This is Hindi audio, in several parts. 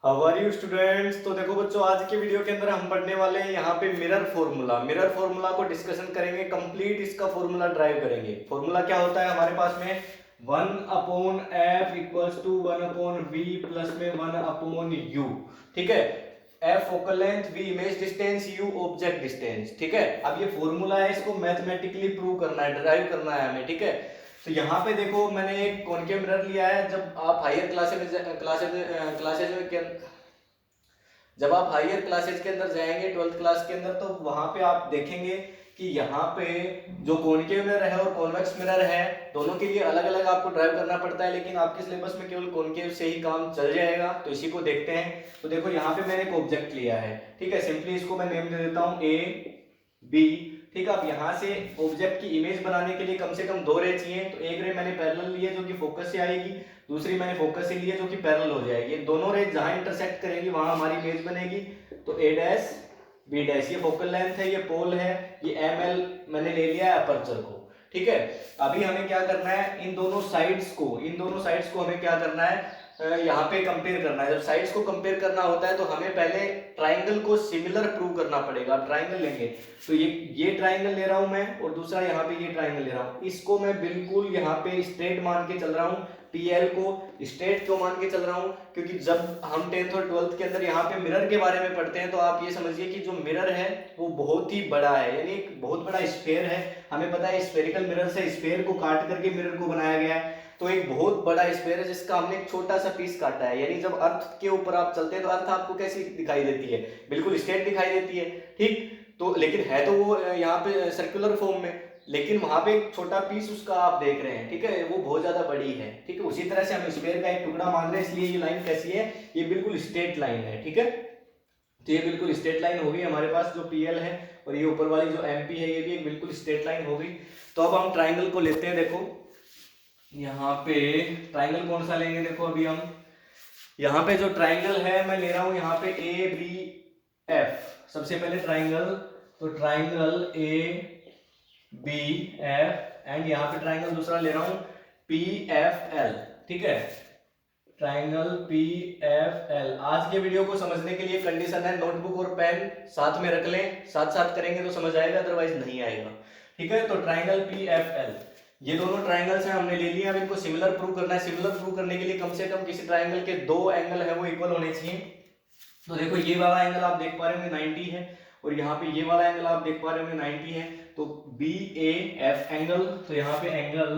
How are you students. तो देखो बच्चों, आज के वीडियो के अंदर हम पढ़ने वाले हैं यहाँ पे मिरर फॉर्मूला को डिस्कशन करेंगे। कंप्लीट इसका फॉर्मूला ड्राइव करेंगे। फॉर्मूला क्या होता है हमारे पास में 1/f equals to 1/v plus में 1/u। ठीक है, F focal length, V image distance, U object distance. ठीक है, अब ये फॉर्मूला है, इसको मैथमेटिकली प्रूव करना है, ड्राइव करना है हमें। ठीक है, तो यहाँ पे देखो मैंने एक कॉनकेव मिरर लिया है। जब आप हायर क्लासेज के अंदर जाएंगे 12th क्लास के अंदर, तो वहां पे आप देखेंगे कि यहाँ पे जो कॉनकेव मिरर है और कॉन्वेक्स मिरर है, दोनों के लिए अलग अलग आपको ड्राइव करना पड़ता है, लेकिन आपके सिलेबस में केवल कॉनकेव से ही काम चल जाएगा। तो इसी को देखते हैं। तो देखो यहाँ पे मैंने एक ऑब्जेक्ट लिया है। ठीक है, सिंपली इसको मैं नेम दे देता हूँ ए बी। ठीक है, अब यहाँ से ऑब्जेक्ट की इमेज बनाने के लिए कम से कम दो रे चाहिए। तो एक रे मैंने पैरेलल ली है जो कि फोकस से आएगी, दूसरी मैंने फोकस से ली है जो कि पैरेलल हो जाएगी। दोनों रे जहां इंटरसेक्ट करेंगी वहां हमारी इमेज बनेगी। तो ए डैश बी डैश, ये फोकल लेंथ है, ये पोल है, ये एम एल मैंने ले लिया है अपर्चर को। ठीक है, अभी हमें क्या करना है, इन दोनों साइड्स को हमें क्या करना है, यहाँ पे कंपेयर करना है। जब साइड्स को कंपेयर करना होता है तो हमें पहले ट्राइंगल को सिमिलर प्रूव करना पड़ेगा। ट्राइंगल लेंगे तो ये ट्राइंगल ले रहा हूं मैं, और दूसरा यहाँ पे ये ट्राइंगल ले रहा हूं। इसको मैं बिल्कुल यहाँ पे स्ट्रेट मान के चल रहा हूँ। पीएल को स्ट्रेट क्यों मान के चल रहा हूँ, क्योंकि जब हम 10th और 12th के अंदर यहाँ पे मिरर के बारे में पढ़ते हैं तो आप ये समझिए कि जो मिरर है वो बहुत ही बड़ा है, यानी एक बहुत बड़ा स्फेयर है। हमें पता है स्फेरिकल मिरर से स्फेयर को काट करके मिरर को बनाया गया है। तो एक बहुत बड़ा स्फेयर है जिसका हमने एक छोटा सा पीस काटा है। यानी जब अर्थ के ऊपर आप चलते हैं तो अर्थ आपको कैसी दिखाई देती है, बिल्कुल स्ट्रेट दिखाई देती है। ठीक, तो लेकिन है तो वो यहाँ पे सर्कुलर फॉर्म में, लेकिन वहां पे एक छोटा पीस उसका आप देख रहे हैं। ठीक है, वो बहुत ज्यादा बड़ी है। ठीक है, उसी तरह से हम स्फेयर का एक टुकड़ा मान रहे हैं, इसलिए ये लाइन कैसी है, ये बिल्कुल स्ट्रेट लाइन है। ठीक है, तो ये बिल्कुल स्ट्रेट लाइन हो गई हमारे पास जो पीएल है, और ये ऊपर वाली जो एमपी है ये भी एक बिल्कुल स्ट्रेट लाइन हो गई। तो अब हम ट्राइंगल को लेते हैं। देखो यहाँ पे ट्राइंगल कौन सा लेंगे, देखो अभी हम यहाँ पे जो ट्राइंगल है मैं ले रहा हूं यहाँ पे ए बी एफ। सबसे पहले ट्राइंगल, तो triangle A B F, and यहाँ पे ट्राइंगल दूसरा ले रहा हूं पी एफ एल। ठीक है, ट्राइंगल पी एफ एल। आज के वीडियो को समझने के लिए कंडीशन है नोटबुक और पेन साथ में रख लें, साथ साथ करेंगे तो समझ आएगा, अदरवाइज नहीं आएगा। ठीक है, तो ट्राइंगल पी एफ एल, ये दोनों ट्राइंगल्स हैं, हमने ले लिया। अब इनको सिमिलर प्रूव करना है। सिमिलर प्रूव करने के लिए कम से कम किसी ट्राइंगल के दो एंगल है वो इक्वल होने चाहिए। तो देखो ये वाला एंगल आप देख पा रहे होंगे 90 है, और यहाँ पे ये वाला एंगल आप देख पा रहे होंगे 90 है। तो बी ए एफ एंगल, तो यहाँ पे एंगल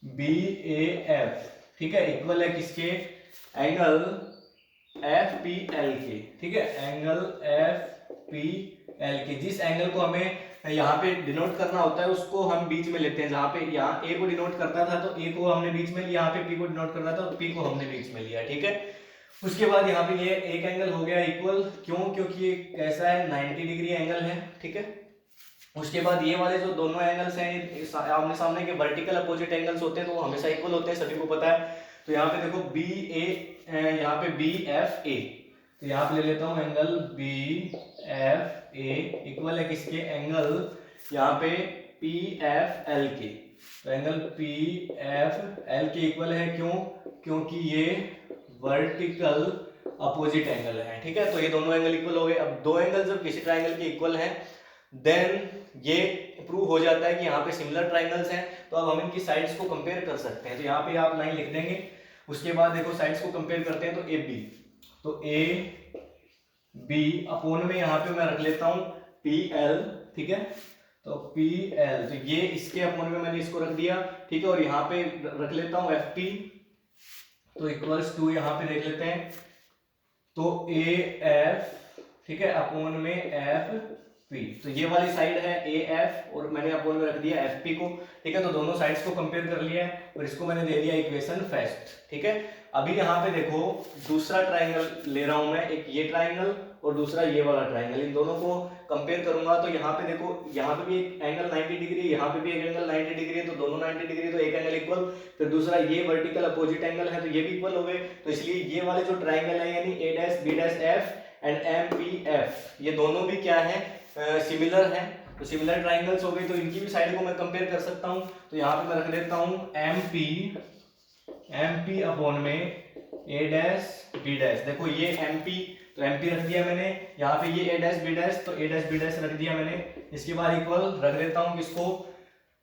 बी ए एफ, ठीक है, इक्वल है किसके, एंगल एफ पी एल के। ठीक है, एंगल एफ पी एल के। जिस एंगल को हमें यहाँ पे डिनोट करना होता है उसको हम बीच में लेते हैं। जहाँ पे यहाँ ए को डिनोट करता था तो ए को हमने बीच में लिया, यहाँ पे पी को डिनोट करना था तो पी को हमने बीच में लिया। ठीक है, उसके बाद यहाँ पे ये एक एंगल हो गया इक्वल, क्यों, क्योंकि ये कैसा है 90 डिग्री एंगल है। ठीक है, उसके बाद ये वाले जो दोनों एंगल्स हैं आमने सामने के वर्टिकल अपोजिट एंगल्स होते हैं तो वो हमेशा इक्वल होते हैं, सभी को पता है। तो यहाँ पे देखो बी ए, यहाँ पे बी एफ ए, तो यहाँ पे ले लेता हूँ angle B F A equal है किसके, एंगल यहाँ पे पी एफ एल के। तो एंगल पी एफ एल के इक्वल है, क्यों, क्योंकि ये वर्टिकल अपोजिट एंगल है। ठीक है, तो ये दोनों एंगल इक्वल हो गए। अब दो एंगल जब किसी ट्राइंगल के इक्वल हैं देन ये प्रूव हो जाता है कि यहाँ पे सिमिलर ट्राइंगल्स हैं। तो अब हम इनकी साइड्स को कंपेयर कर सकते हैं। तो यहाँ पे आप लाइन लिख देंगे। उसके बाद देखो साइड्स को कंपेयर करते हैं। तो ए बी, तो ए बी अपोन में यहाँ पे मैं रख लेता हूँ पी एल। ठीक है, तो पी एल, तो ये इसके अपोन में मैंने इसको रख दिया। ठीक है, और यहाँ पे रख लेता हूँ एफ पी, तो इक्वल्स टू यहाँ पे देख लेते हैं, तो ए एफ, ठीक है, अपोन में एफ पी। तो ये वाली साइड है ए एफ और मैंने अपोन में रख दिया एफ पी को। ठीक है, तो दोनों साइड्स को कंपेयर कर लिया है और इसको मैंने दे दिया इक्वेशन फर्स्ट। ठीक है, अभी यहाँ पे देखो दूसरा ट्राइंगल ले रहा हूं मैं, एक ये ट्राइंगल और दूसरा ये वाला ट्राइंगल, इन दोनों को कंपेयर करूंगा। तो यहाँ पे देखो, यहाँ पे भी एक एंगल 90 डिग्री, यहाँ पे भी एक एंगल 90 डिग्री है, तो दोनों 90 डिग्री, तो एक एंगल इक्वल। फिर दूसरा ये वर्टिकल अपोजिट एंगल है तो ये भी इक्वल हो गए। तो इसलिए ये वाले जो ट्राइंगल है यानी A dash B dash F and M P F, ये दोनों भी क्या है, सिमिलर है। तो सिमिलर ट्राइंगल्स हो गए, तो इनकी भी साइड को मैं कंपेयर कर सकता हूं। तो यहाँ पे मैं रख देता हूं एम पी अपॉन में ए डैश बी डैश, देखो ये एमपी, तो एमपी रख दिया मैंने, यहाँ पे ये ए डैश बी डैश, तो ए डैश बी डैश रख दिया मैंने। इसके बाद इक्वल रख देता हूँ किसको,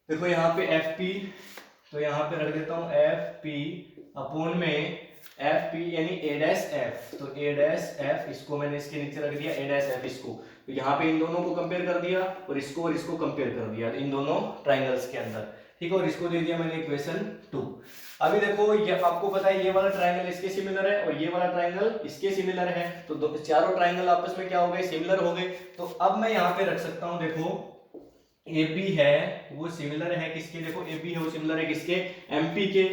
देखो यहाँ पे एफ पी, तो यहाँ पे रख देता हूँ एफ पी अपॉन में एफ पी यानी ए डैश एफ, तो ए डैश एफ इसको मैंने इसके नीचे रख दिया, ए डैश एफ इसको, तो यहाँ पे इन दोनों को कंपेयर कर दिया और इसको कंपेयर कर दिया इन दोनों ट्राइंगल्स के अंदर, ठीक है, और इसको दे दिया मैंने इक्वेशन 2। अभी देखो ये आपको पता है ये वाला ट्राइंगल इसके सिमिलर है और ये वाला ट्राइंगल इसके सिमिलर है, तो चारों ट्राइंगल आपस में क्या हो गए, सिमिलर हो गए। तो अब मैं यहाँ पे रख सकता हूँ, देखो ए बी है वो सिमिलर है किसके, देखो ए बी है वो सिमिलर है किसके, एमपी के,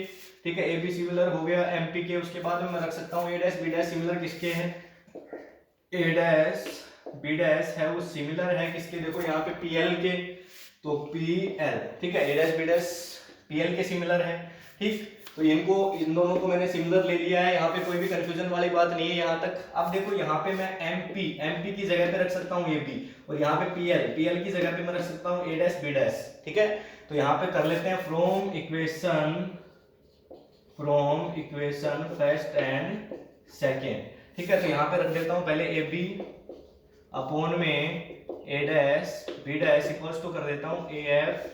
ठीक है, ए बी सिमिलर हो गया एमपी के। उसके बाद में मैं रख सकता हूँ ए डैश बी डैश सिमिलर किसके है, ए डैश बी डैश है वो सिमिलर है किसके, देखो यहाँ पे पीएल के, तो पीएल, ठीक है, A dash B dash PL के सिमिलर है, ठीक। तो इनको इन दोनों को मैंने सिमिलर ले लिया है, यहाँ पे कोई भी कंफ्यूजन वाली बात नहीं है यहाँ तक। अब देखो यहाँ पे मैं एमपी की जगह पे रख सकता हूँ ए बी, और यहाँ पे पीएल की जगह पे मैं रख सकता हूँ ए डैश बी डैश, ठीक है। तो यहाँ पे कर लेते हैं from equation first and second, ठीक है। तो यहाँ पे रख देता हूँ पहले ए बी अपॉन में A dash B dash equals to कर देता हूँ ए एफ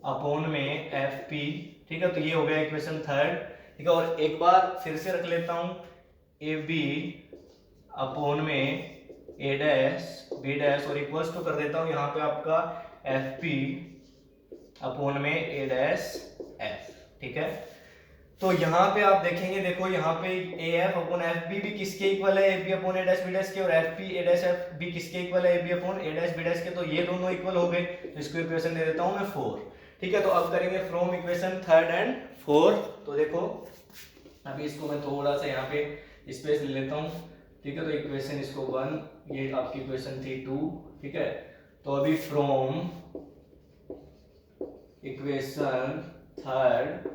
अपॉन में एफ पी, ठीक है। तो ये हो गया इक्वेशन थर्ड, ठीक है। और एक बार फिर से रख लेता हूँ ए बी अपॉन में ए डैश बी डैश और इक्वल्स टू कर देता हूँ यहाँ पे आपका एफ पी अपॉन में ए डैश एफ, ठीक है। तो यहाँ पे आप देखेंगे, देखो यहाँ पे A F upon F B भी किसके इक्वल है, A B upon A dash B dash के, और F P A dash F B किसके इक्वल है, A B upon A dash B dash के, तो ये दोनों इक्वल हो गए। तो इसको इक्वेशन दे देता हूँ मैं 4, ठीक है। तो अब करेंगे from equation third and fourth. तो देखो अभी इसको मैं थोड़ा सा यहाँ पे स्पेस ले लेता हूँ, ठीक है। तो इक्वेशन इसको 1, ये आपकी इक्वेशन थी 2, ठीक है। तो अभी from equation third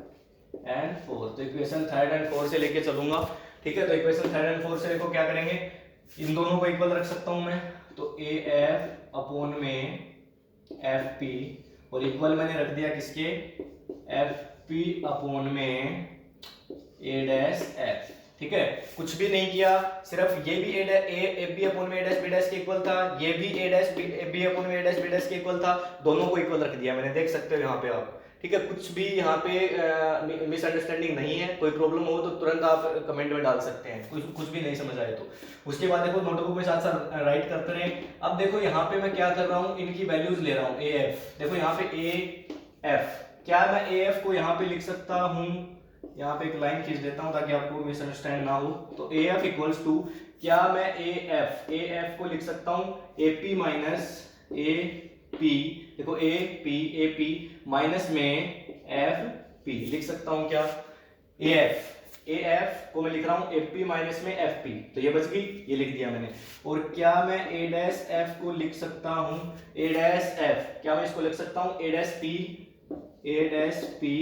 and fourth, तो इक्वेशन थर्ड एंड फोर्थ से लेके चलूंगा, ठीक है। तो इक्वेशन थर्ड एंड फोर्थ से देखो क्या करेंगे, इन दोनों को इक्वल रख सकता हूं मैं, तो ए एफ अपॉन में एफ पी और इक्वल मैंने रख दिया किसके, एफ पी अपॉन में ए डैश एफ, ठीक है। कुछ भी नहीं किया, सिर्फ ये भी ए बी अपॉन में ए डैश बी डैश के इक्वल था, ये भी ए डैश बी अपॉन में ए डैश बी डैश के इक्वल था, दोनों को इक्वल रख दिया मैंने, देख सकते हो यहाँ पे आप, ठीक है। कुछ भी यहाँ पे मिसअंडरस्टैंडिंग नहीं है, कोई प्रॉब्लम हो तो तुरंत आप कमेंट में डाल सकते हैं, कुछ भी नहीं समझ आए तो। उसके बाद देखो नोटबुक में साथ साथ राइट करते रहे। अब देखो यहाँ पे मैं क्या कर रहा हूँ, इनकी वैल्यूज ले रहा हूँ ए एफ, देखो यहाँ पे ए एफ, क्या मैं ए एफ को यहाँ पे लिख सकता हूँ, यहाँ पे एक लाइन खींच देता हूँ ताकि आपको मिसअंडरस्टैंड ना हो। तो ए एफ इक्वल्स टू, क्या मैं ए एफ को लिख सकता हूँ A P minus A P, देखो ए पी माइनस में एफ पी लिख सकता हूं क्या, ए एफ को मैं लिख रहा हूं ए पी माइनस में एफ पी, तो ये बच गई, ये लिख दिया मैंने। और क्या मैं ए डैश एफ को लिख सकता हूं, ए डैश एफ, क्या मैं इसको लिख सकता हूं ए डैश पी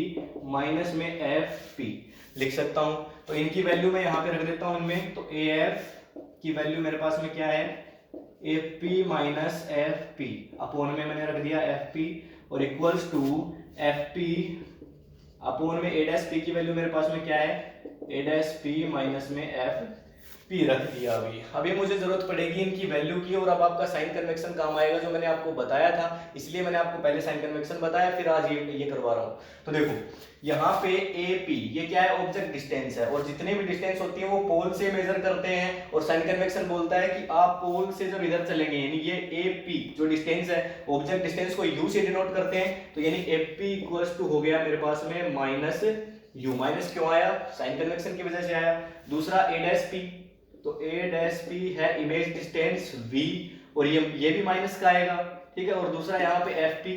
माइनस में एफ पी लिख सकता हूं। तो इनकी वैल्यू मैं यहां पे रख देता हूं इनमें, तो ए एफ की वैल्यू मेरे पास में क्या है, F P minus F P upon में मैंने रख दिया एफ पी और equals to F P upon में ए डैश पी की वैल्यू मेरे पास में क्या है, ए डैश पी माइनस में एफ पी रख दिया। अभी मुझे जरूरत पड़ेगी इनकी वैल्यू की, और अब आपका साइन कन्वेक्शन काम आएगा जो मैंने आपको बताया था, इसलिए मैंने आपको पहले साइन कन्वेक्शन बताया, फिर आज ये करवा रहा हूँ। तो देखो यहाँ पे ए पी ये क्या है, ऑब्जेक्ट डिस्टेंस है, और जितने भी डिस्टेंस होती है वो पोल से मेजर करते हैं, और साइन कन्वेक्शन बोलता है कि आप पोल से जब इधर चलेंगे, यानी ये ए पी जो डिस्टेंस है, ऑब्जेक्ट डिस्टेंस को यू से डिनोट करते हैं, तो यानी ए पी इक्वल्स टू हो गया मेरे पास में माइनस यू। माइनस क्यों आया, साइन कन्वेक्शन की वजह से आया। दूसरा ए डैश पी, तो ए डैश पी है इमेज डिस्टेंस v, और ये भी माइनस का आएगा, ठीक है। और दूसरा यहाँ पे एफ पी,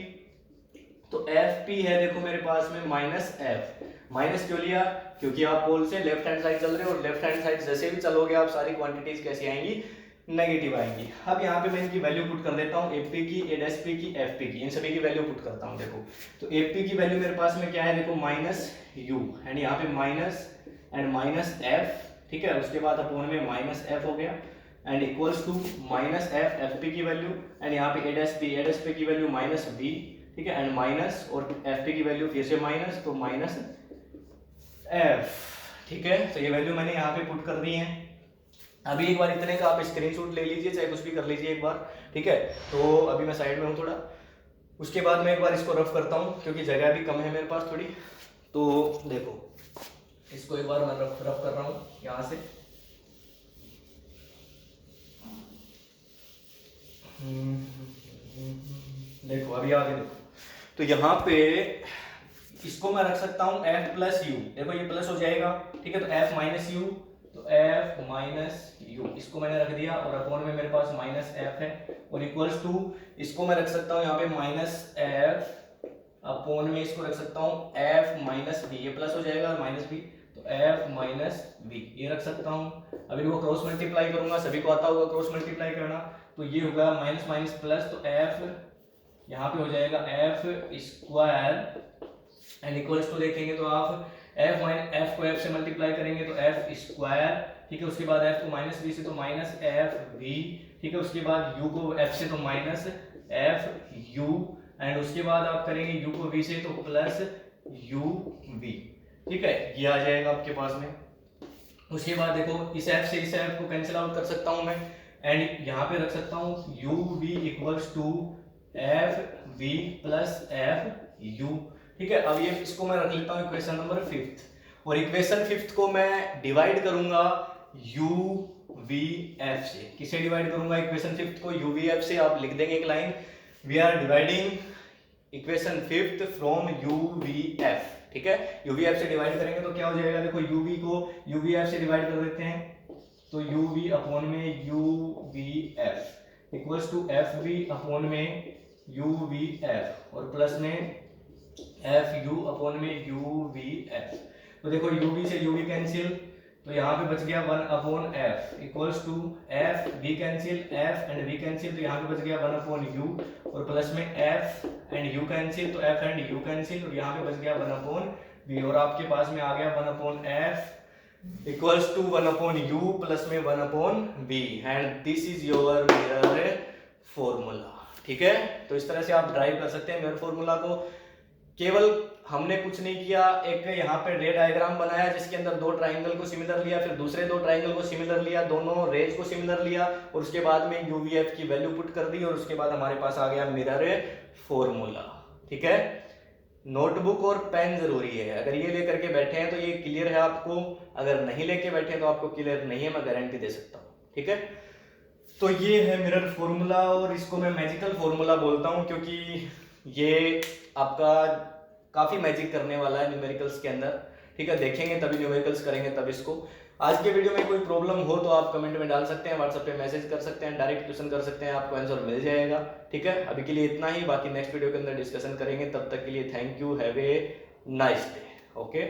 तो एफ पी है देखो मेरे पास में माइनस एफ, माइनस क्यों लिया, क्योंकि आप पोल से लेफ्ट हैंड साइड चल रहे हो, और लेफ्ट हैंड साइड जैसे भी चलोगे आप सारी क्वांटिटीज कैसी आएंगी, नेगेटिव आएंगी। अब यहाँ पे मैं इनकी वैल्यू पुट कर देता हूँ, एफ पी की, ए डैश पी की, एफ पी की, इन सभी की वैल्यू पुट करता हूँ। देखो तो एफ पी की वैल्यू मेरे पास में क्या है, देखो माइनस यू, एंड यहाँ पे माइनस एंड माइनस एफ, ठीक है। उसके बाद अपॉन में माइनस एफ हो गया, and equals to minus F, F P की वैल्यू, एंड यहाँ पे ए डैश पी की वैल्यू माइनस बी, ठीक है, एंड माइनस, और एफ पी की वैल्यू फिर से माइनस, तो माइनस एफ, ठीक है, तो ये वैल्यू मैंने यहाँ पे पुट कर दी है। अभी एक बार इतने का आप स्क्रीनशॉट ले लीजिए, चाहे कुछ भी कर लीजिए एक बार, ठीक है। तो अभी मैं साइड में हूँ थोड़ा, उसके बाद मैं एक बार इसको रफ करता हूँ क्योंकि जगह भी कम है मेरे पास थोड़ी। तो देखो इसको एक बार मैं रफ कर रहा हूँ यहाँ से। देखो अभी आगे देखो, तो यहाँ पे इसको मैं रख सकता हूँ f प्लस यू, देखो ये प्लस हो जाएगा, ठीक है। तो f माइनस यू, तो f माइनस यू इसको मैंने रख दिया, और अपॉन में मेरे पास माइनस f है, और इक्वल्स टू इसको मैं रख सकता हूँ यहाँ पे माइनस f अपॉन में इसको रख सकता हूँ f माइनस b, ये प्लस हो जाएगा और माइनस b, तो f माइनस b ये रख सकता हूँ। अभी वो क्रॉस मल्टीप्लाई करूंगा, सभी को आता होगा क्रॉस मल्टीप्लाई करना, तो ये होगा माइनस माइनस प्लस, तो f यहाँ पे हो जाएगा f square and equals to देखेंगे तो आप f माइनस f को f से मल्टीप्लाई करेंगे तो f स्क्वायर, ठीक है। उसके बाद f को माइनस b से तो माइनस f v, ठीक है। उसके बाद u को f से तो माइनस f u, एंड उसके बाद आप करेंगे u को v से तो प्लस u v, ठीक है। ये आ जाएगा आपके पास में। उसके बाद देखो इस f से इस f को कैंसिल आउट कर सकता हूं मैं, एंड यहाँ पे रख सकता हूँ u v equals to f v plus f u, ठीक है। अब ये इसको मैं रख लेता हूँ इक्वेशन नंबर 5, और इक्वेशन 5 को मैं डिवाइड करूंगा u v f से। किसे डिवाइड करूंगा इक्वेशन 5 को? u v f से। आप लिख देंगे एक line, we are dividing equation 5 from u v f, ठीक है। u v f से डिवाइड करेंगे तो क्या हो जाएगा, देखो u v को u v f से डिवाइड कर देते हैं, तो u v अपॉन में u v f equals to f v upon में u v f, और प्लस में एफ यू अपॉन में यू वी एफ। तो देखो यू वी से यू वी कैंसिल, तो यहाँ पे बच गया 1 upon F equals to F V cancel, F and V cancel, तो यहाँ पे बच गया 1 अपॉन यू, और प्लस में एफ एंड यू कैंसिल, तो एफ एंड यू कैंसिल, और यहाँ पे बच गया 1 अपॉन वी, और आपके पास में आ गया 1 upon F equals to 1 upon U plus में 1 upon V, and this is your mirror formula, ठीक है। तो इस तरह से आप ड्राइव कर सकते हैं मिरर फॉर्मूला को। केवल हमने कुछ नहीं किया, एक यहाँ पे रे डायग्राम बनाया जिसके अंदर दो ट्राइंगल को सिमिलर लिया, फिर दूसरे दो ट्राइंगल को सिमिलर लिया, दोनों रेज को सिमिलर लिया, और उसके बाद में यूवीएफ की वैल्यू पुट कर दी, और उसके बाद हमारे पास आ गया मिरर फॉर्मूला, ठीक है। नोटबुक और पेन जरूरी है, अगर ये लेकर के बैठे हैं तो ये क्लियर है आपको, अगर नहीं लेके बैठे हैं तो आपको क्लियर नहीं है, मैं गारंटी दे सकता हूँ, ठीक है। तो ये है मिरर फॉर्मूला, और इसको मैं मैजिकल फॉर्मूला बोलता हूँ क्योंकि ये आपका काफी मैजिक करने वाला है न्यूमेरिकल्स के अंदर, ठीक है। देखेंगे तभी न्यूमेरिकल्स करेंगे तब इसको। आज के वीडियो में कोई प्रॉब्लम हो तो आप कमेंट में डाल सकते हैं, व्हाट्सएप पे मैसेज कर सकते हैं, डायरेक्ट क्वेश्चन कर सकते हैं, आपको आंसर मिल जाएगा, ठीक है। अभी के लिए इतना ही, बाकी नेक्स्ट वीडियो के अंदर डिस्कशन करेंगे। तब तक के लिए thank you, have a nice day, okay.